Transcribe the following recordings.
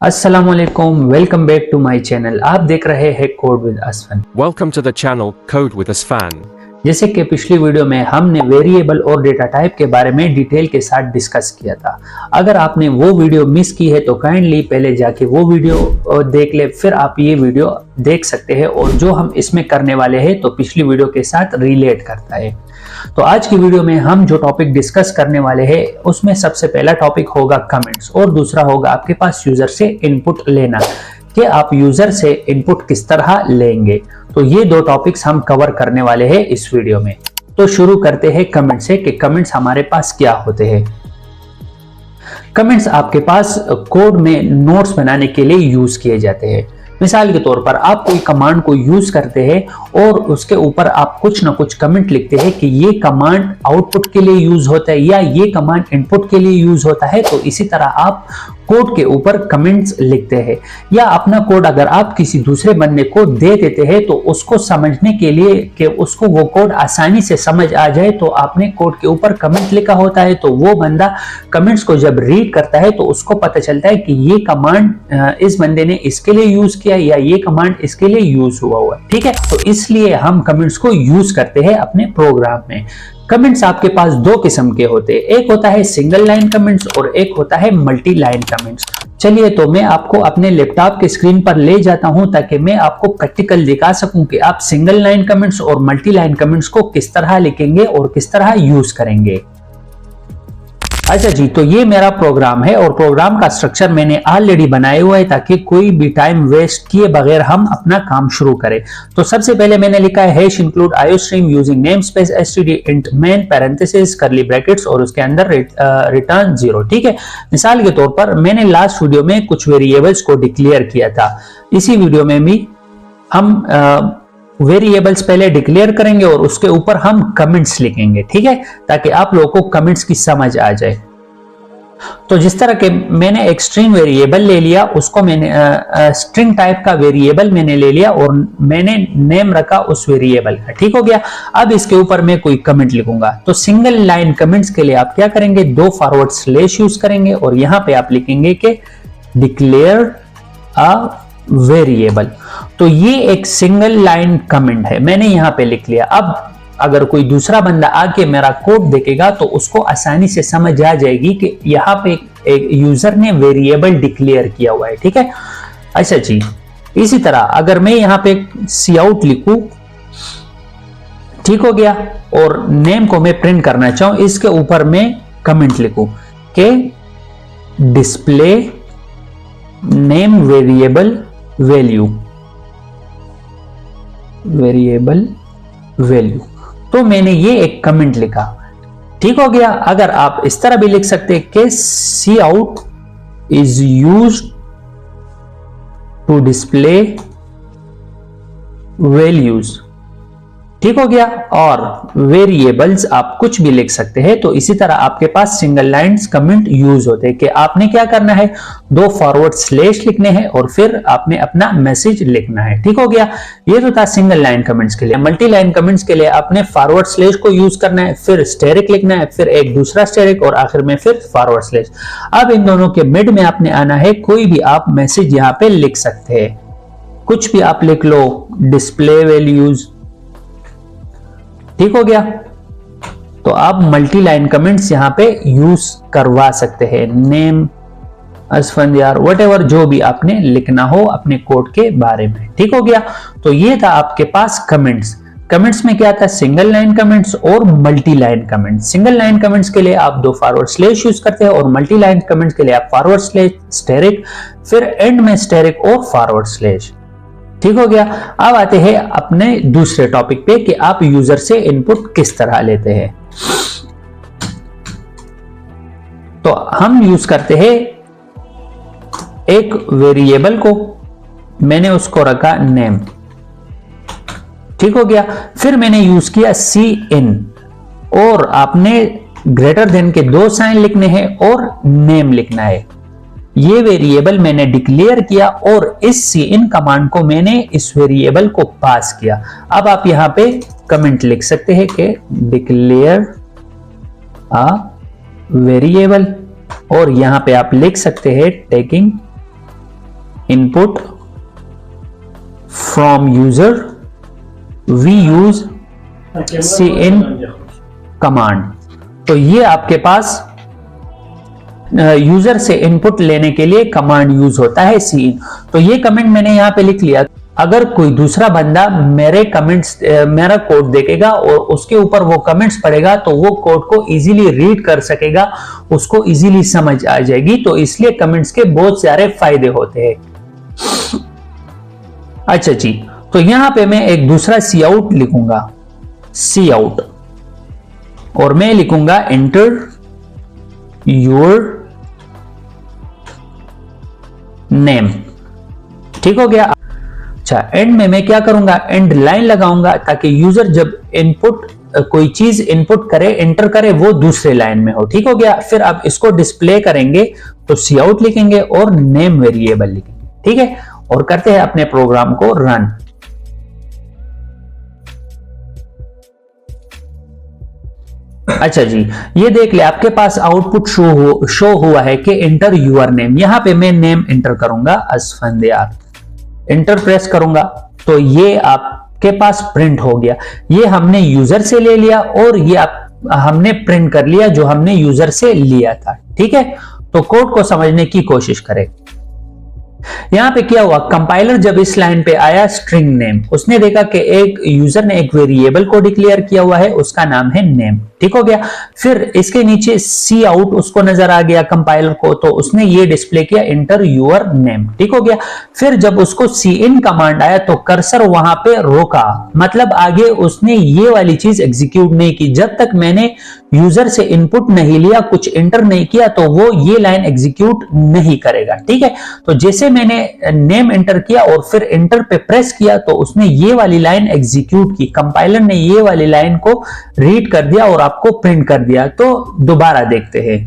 अस्सलामुअलैकुम, welcome back to my channel. आप देख रहे हैं code with Asfan. Welcome to the channel Code with Asfan. जैसे कि पिछली वीडियो में हमने वेरिएबल और डेटा टाइप के बारे में डिटेल के साथ डिस्कस किया था। अगर आपने वो वीडियो मिस की है तो काइंडली पहले जाके वो वीडियो देख ले, फिर आप ये वीडियो देख सकते हैं। और जो हम इसमें करने वाले हैं तो पिछली वीडियो के साथ रिलेट करता है। तो आज की वीडियो में हम जो टॉपिक डिस्कस करने वाले हैं उसमें सबसे पहला टॉपिक होगा कमेंट्स और दूसरा होगा आपके पास यूजर से इनपुट लेना, कि आप यूजर से इनपुट किस तरह लेंगे। तो ये दो टॉपिक्स हम कवर करने वाले हैं इस वीडियो में। तो शुरू करते हैं कमेंट से कि कमेंट्स हमारे पास क्या होते हैं। कमेंट्स आपके पास कोड में नोट्स बनाने के लिए यूज किए जाते हैं। मिसाल के तौर पर आप कोई कमांड को यूज करते हैं और उसके ऊपर आप कुछ ना कुछ कमेंट लिखते हैं कि ये कमांड आउटपुट के लिए यूज होता है या ये कमांड इनपुट के लिए यूज होता है। तो इसी तरह आप कोड के ऊपर कमेंट्स लिखते हैं, या अपना कोड अगर आप किसी दूसरे बंदे को दे देते हैं तो उसको समझने के लिए कि उसको वो कोड आसानी से समझ आ जाए तो आपने कोड के ऊपर कमेंट लिखा होता है। तो वो बंदा कमेंट्स को जब रीड करता है तो उसको पता चलता है कि ये कमांड इस बंदे ने इसके लिए यूज किया या ये कमांड इसके लिए यूज हुआ है। ठीक है, तो इसलिए हम कमेंट्स को यूज करते हैं अपने प्रोग्राम में। कमेंट्स आपके पास दो किस्म के होते हैं, एक होता है सिंगल लाइन कमेंट्स और एक होता है मल्टी लाइन कमेंट्स। चलिए, तो मैं आपको अपने लैपटॉप के स्क्रीन पर ले जाता हूं ताकि मैं आपको प्रैक्टिकल दिखा सकूं कि आप सिंगल लाइन कमेंट्स और मल्टी लाइन कमेंट्स को किस तरह लिखेंगे और किस तरह यूज करेंगे। अच्छा जी, तो ये मेरा प्रोग्राम है और प्रोग्राम का स्ट्रक्चर मैंने ऑलरेडी बनाया हुआ है ताकि कोई भी टाइम वेस्ट किए बगैर हम अपना काम शुरू करें। तो सबसे पहले मैंने लिखा है hash include iostream using name space STD int main parenthesis करली ब्रैकेट्स और उसके अंदर रिटर्न 0। ठीक है, मिसाल के तौर पर मैंने लास्ट वीडियो में कुछ वेरिएबल्स को डिक्लेयर किया था। इसी वीडियो में भी हम वेरिएबल्स पहले डिक्लेयर करेंगे और उसके ऊपर हम कमेंट्स लिखेंगे। ठीक है, ताकि आप लोगों को कमेंट्स की समझ आ जाए। तो जिस तरह के मैंने एक स्ट्रिंग वेरिएबल ले लिया, उसको मैंने स्ट्रिंग टाइप का वेरिएबल मैंने ले लिया और मैंने नेम रखा उस वेरिएबल का। ठीक हो गया। अब इसके ऊपर मैं कोई कमेंट लिखूंगा। तो सिंगल लाइन कमेंट्स के लिए आप क्या करेंगे, दो फॉरवर्ड स्लैश यूज करेंगे और यहां पे आप लिखेंगे कि डिक्लेयर अ वेरिएबल। तो ये एक सिंगल लाइन कमेंट है, मैंने यहां पे लिख लिया। अब अगर कोई दूसरा बंदा आके मेरा कोड देखेगा तो उसको आसानी से समझ आ जाएगी कि यहाँ पे एक यूजर ने वेरिएबल डिक्लेयर किया हुआ है। ठीक है। अच्छा जी, इसी तरह अगर मैं यहाँ पे सी आउट लिखूं, ठीक हो गया, और नेम को मैं प्रिंट करना चाहूं, इसके ऊपर मैं कमेंट लिखूं कि डिस्प्ले नेम वेरिएबल वैल्यू। तो मैंने ये एक कमेंट लिखा। ठीक हो गया। अगर आप इस तरह भी लिख सकते हैं कि cout is used to display values. ठीक हो गया। और वेरिएबल्स आप कुछ भी लिख सकते हैं। तो इसी तरह आपके पास सिंगल लाइंस कमेंट यूज होते हैं कि आपने क्या करना है, दो फॉरवर्ड स्लैश लिखने हैं और फिर आपने अपना मैसेज लिखना है। ठीक हो गया। ये तो था सिंगल लाइन कमेंट्स के लिए। मल्टी लाइन कमेंट्स के लिए आपने फॉरवर्ड स्लैश को यूज करना है, फिर स्टेरिक लिखना है, फिर एक दूसरा स्टेरिक और आखिर में फिर फॉरवर्ड स्लैश। अब इन दोनों के मिड में आपने आना है, कोई भी आप मैसेज यहाँ पे लिख सकते हैं, कुछ भी आप लिख लो, डिस्प्ले वैल्यूज। ठीक हो गया। तो आप मल्टी लाइन कमेंट्स यहां पे यूज करवा सकते हैं, नेम असफंदियार व्हाटएवर जो भी आपने लिखना हो अपने कोड के बारे में। ठीक हो गया। तो ये था आपके पास कमेंट्स। कमेंट्स में क्या था, सिंगल लाइन कमेंट्स और multi line comments. Single line comments के लिए आप दो फॉरवर्ड स्लैश यूज करते हैं और मल्टी लाइन कमेंट्स के लिए आप फॉरवर्ड स्लैश, स्टेरिक, फिर एंड में स्टेरिक और फॉरवर्ड स्लैश। ठीक हो गया। अब आते हैं अपने दूसरे टॉपिक पे कि आप यूजर से इनपुट किस तरह लेते हैं। तो हम यूज करते हैं एक वेरिएबल को, मैंने उसको रखा नेम। ठीक हो गया। फिर मैंने यूज किया सी इन और आपने ग्रेटर देन के दो साइन लिखने हैं और नेम लिखना है। ये वेरिएबल मैंने डिक्लेयर किया और इस सी इन कमांड को मैंने इस वेरिएबल को पास किया। अब आप यहां पे कमेंट लिख सकते हैं कि डिक्लेयर अ वेरिएबल और यहां पे आप लिख सकते हैं taking input from user we use cin command. तो ये आपके पास यूजर से इनपुट लेने के लिए कमांड यूज होता है cin। तो ये कमेंट मैंने यहां पे लिख लिया। अगर कोई दूसरा बंदा मेरे कमेंट्स मेरा कोड देखेगा और उसके ऊपर वो कमेंट्स पढ़ेगा तो वो कोड को इजीली रीड कर सकेगा, उसको इजीली समझ आ जाएगी। तो इसलिए कमेंट्स के बहुत सारे फायदे होते हैं। अच्छा जी, तो यहां पे मैं एक दूसरा सी आउट लिखूंगा, सी आउट, और मैं लिखूंगा एंटर योर नेम। ठीक हो गया। अच्छा, एंड में मैं क्या करूंगा, एंड लाइन लगाऊंगा ताकि यूजर जब इनपुट कोई चीज इनपुट करे, एंटर करे, वो दूसरे लाइन में हो। ठीक हो गया। फिर आप इसको डिस्प्ले करेंगे तो सी आउट लिखेंगे और नेम वेरिएबल लिखेंगे। ठीक है, और करते हैं अपने प्रोग्राम को रन। अच्छा जी, ये देख ले आपके पास आउटपुट शो हुआ है कि एंटर यूर नेम। यहां पे मैं नेम एंटर करूंगा असफंदियार, एंटर प्रेस करूंगा तो ये आपके पास प्रिंट हो गया। ये हमने यूजर से ले लिया और ये हमने प्रिंट कर लिया जो हमने यूजर से लिया था। ठीक है, तो कोड को समझने की कोशिश करें। यहां पे क्या हुआ, कंपाइलर जब इस लाइन पे आया स्ट्रिंग नेम, उसने देखा कि एक यूजर ने एक वेरिएबल को डिक्लेयर किया हुआ है, उसका नाम है नेम। ठीक हो गया। फिर इसके नीचे सी आउट उसको नजर आ गया कंपाइलर को, तो उसने ये डिस्प्ले किया एंटर यूर नेम। ठीक हो गया। फिर जब उसको cin कमांड आया तो कर्सर वहां पे रोका, मतलब आगे उसने ये वाली चीज एग्जीक्यूट नहीं की। जब तक मैंने यूजर से इनपुट नहीं लिया, कुछ एंटर नहीं किया, तो वो ये लाइन एग्जीक्यूट नहीं करेगा। ठीक है, तो जैसे मैंने नेम एंटर किया और फिर एंटर पे प्रेस किया तो उसने ये वाली लाइन एग्जीक्यूट की। कंपाइलर ने ये वाली लाइन को रीड कर दिया और आपको प्रिंट कर दिया। तो दोबारा देखते हैं।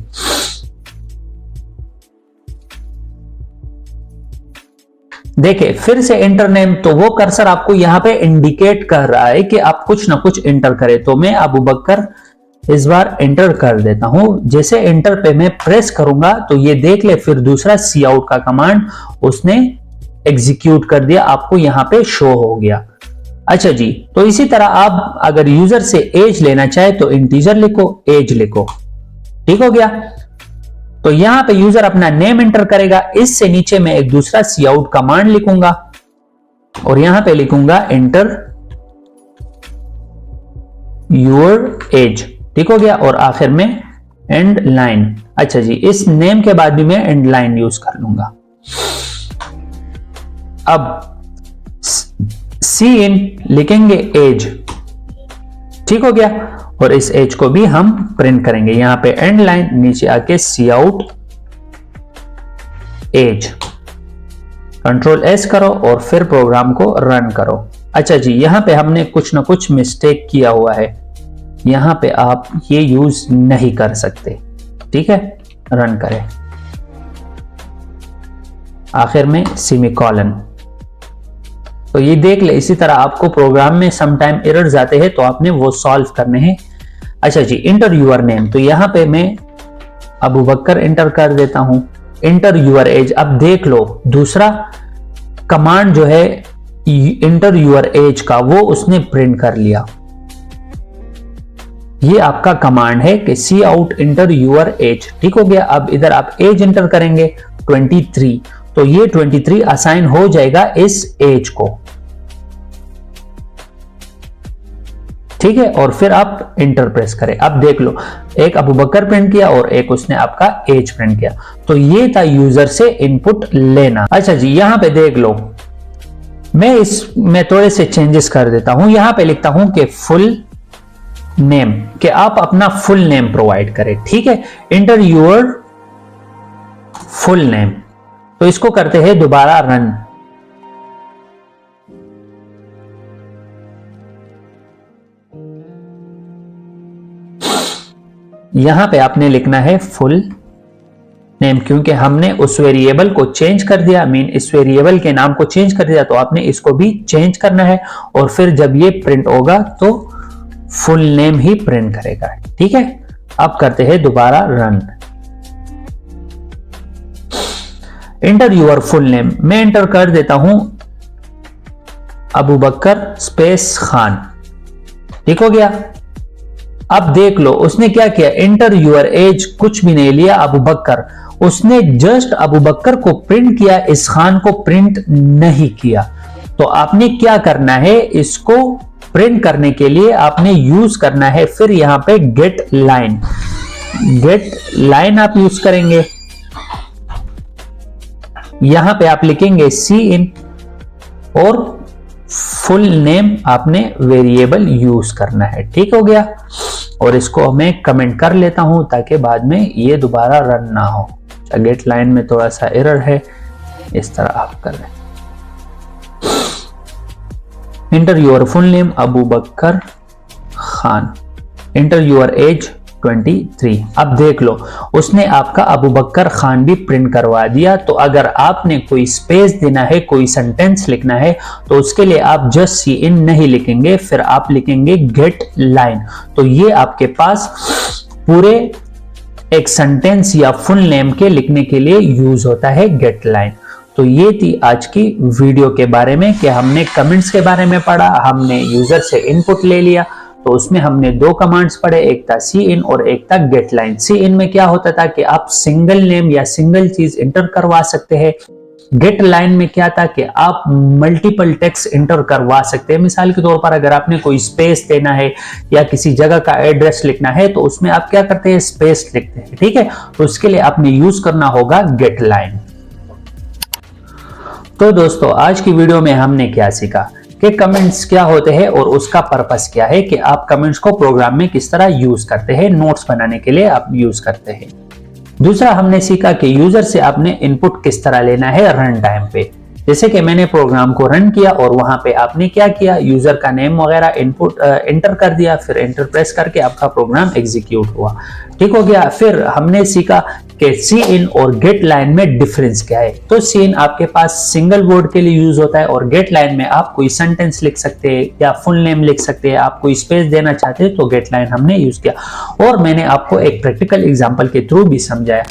देखिए फिर से एंटर नेम, तो वो कर्सर आपको यहां पे इंडिकेट कर रहा है कि आप कुछ ना कुछ एंटर करें। तो मैं अबू बकर इस बार एंटर कर देता हूं। जैसे एंटर पे मैं प्रेस करूंगा तो ये देख ले फिर दूसरा सी आउट का कमांड उसने एग्जीक्यूट कर दिया, आपको यहां पे शो हो गया। अच्छा जी, तो इसी तरह आप अगर यूजर से एज लेना चाहे तो इंटीजर लिखो, एज लिखो। ठीक हो गया। तो यहां पे यूजर अपना नेम एंटर करेगा। इससे नीचे मैं एक दूसरा सी आउट कमांड लिखूंगा और यहां पे लिखूंगा एंटर योर एज। ठीक हो गया। और आखिर में एंड लाइन। अच्छा जी, इस नेम के बाद भी मैं एंड लाइन यूज कर लूंगा। अब cin लिखेंगे एज। ठीक हो गया। और इस एज को भी हम प्रिंट करेंगे। यहां पे एंड लाइन, नीचे आके सी आउट एज। कंट्रोल एस करो और फिर प्रोग्राम को रन करो। अच्छा जी, यहां पे हमने कुछ ना कुछ मिस्टेक किया हुआ है, यहां पे आप ये यूज नहीं कर सकते। ठीक है, रन करें। आखिर में सेमीकोलन। तो ये देख ले, इसी तरह आपको प्रोग्राम में समटाइम एरर्स आते हैं तो आपने वो सॉल्व करने हैं। अच्छा जी, एंटर यूर नेम, तो यहां पे मैं अबू बकर एंटर कर देता हूं। Enter your age. अब देख लो दूसरा कमांड जो है एंटर यूर एज का, वो उसने प्रिंट कर लिया। ये आपका कमांड है कि सी आउट एंटर यूर एज। ठीक हो गया। अब इधर आप एज एंटर करेंगे 23, तो ये 23 असाइन हो जाएगा इस एज को। ठीक है, और फिर आप इंटर प्रेस करें। अब देख लो, एक अबू बकर प्रिंट किया और एक उसने आपका एज प्रिंट किया। तो ये था यूजर से इनपुट लेना। अच्छा जी, यहां पे देख लो, मैं इसमें थोड़े से चेंजेस कर देता हूं। यहां पे लिखता हूं कि फुल नेम, कि आप अपना फुल नेम प्रोवाइड करें। ठीक है, एंटर योर फुल नेम। तो इसको करते हैं दोबारा रन। यहां पे आपने लिखना है फुल नेम, क्योंकि हमने उस वेरिएबल को चेंज कर दिया, मीन इस वेरिएबल के नाम को चेंज कर दिया, तो आपने इसको भी चेंज करना है। और फिर जब ये प्रिंट होगा तो फुल नेम ही प्रिंट करेगा। ठीक है, अब करते हैं दोबारा run. Enter your full name, मैं एंटर कर देता हूं अबू बकर स्पेस खान। ठीक हो गया। अब देख लो उसने क्या किया, एंटर यूर एज कुछ भी नहीं लिया, अबू बकर, उसने जस्ट अबू बकर को प्रिंट किया, इस खान को प्रिंट नहीं किया। तो आपने क्या करना है, इसको प्रिंट करने के लिए आपने यूज करना है फिर यहां पे गेट लाइन। गेट लाइन आप यूज करेंगे, यहां पे आप लिखेंगे सी इन और फुल नेम आपने वेरिएबल यूज करना है। ठीक हो गया। और इसको मैं कमेंट कर लेता हूं ताकि बाद में ये दोबारा रन ना हो। गेट लाइन में थोड़ा सा एरर है, इस तरह आप कर लें। Enter your full name Abu Bakar Khan, enter your age 23। अब देख लो उसने आपका अबू बकर खान भी प्रिंट करवा दिया। तो अगर आपने कोई स्पेस देना है, कोई सेंटेंस लिखना है, तो उसके लिए आप जस्ट सी इन नहीं लिखेंगे, फिर आप लिखेंगे गेट लाइन। तो ये आपके पास पूरे एक सेंटेंस या फुल नेम के लिखने के लिए यूज होता है गेट लाइन। तो ये थी आज की वीडियो के बारे में कि हमने कमेंट्स के बारे में पढ़ा, हमने यूजर से इनपुट ले लिया। तो उसमें हमने दो कमांड्स पढ़े, एक था सी इन और एक था गेट लाइन। सी इन में क्या होता था कि आप सिंगल नेम या सिंगल चीज इंटर करवा सकते हैं। गेट लाइन में क्या था कि आप मल्टीपल टेक्स्ट इंटर करवा सकते हैं। मिसाल के तौर पर अगर आपने कोई स्पेस देना है या किसी जगह का एड्रेस लिखना है तो उसमें आप क्या करते हैं, स्पेस लिखते हैं। ठीक है, तो उसके लिए आपने यूज करना होगा गेट लाइन। तो दोस्तों आज की वीडियो में हमने क्या सीखा कि कमेंट्स क्या होते हैं और उसका पर्पस क्या है, कि आप कमेंट्स को प्रोग्राम में किस तरह यूज करते हैं, नोट्स बनाने के लिए आप यूज करते हैं। दूसरा हमने सीखा कि यूजर से आपने इनपुट किस तरह लेना है रन टाइम पे। जैसे कि मैंने प्रोग्राम को रन किया और वहां पे आपने क्या किया, यूजर का नेम वगैरह इनपुट एंटर कर दिया, फिर एंटर प्रेस करके आपका प्रोग्राम एग्जीक्यूट हुआ। ठीक हो गया। फिर हमने सीखा कि सी इन और गेट लाइन में डिफरेंस क्या है। तो सी इन आपके पास सिंगल वर्ड के लिए यूज होता है और गेट लाइन में आप कोई सेंटेंस लिख सकते हैं या फुल नेम लिख सकते हैं, आप कोई स्पेस देना चाहते हैं तो गेट लाइन हमने यूज किया। और मैंने आपको एक प्रैक्टिकल एग्जांपल के थ्रू भी समझाया।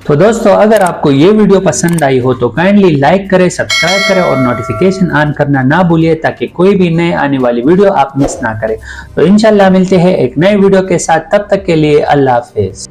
तो दोस्तों अगर आपको ये वीडियो पसंद आई हो तो काइंडली लाइक करें, सब्सक्राइब करें और नोटिफिकेशन ऑन करना ना भूलिए ताकि कोई भी नए आने वाली वीडियो आप मिस ना करें। तो इंशाल्लाह मिलते हैं एक नए वीडियो के साथ, तब तक के लिए अल्लाह हाफिज।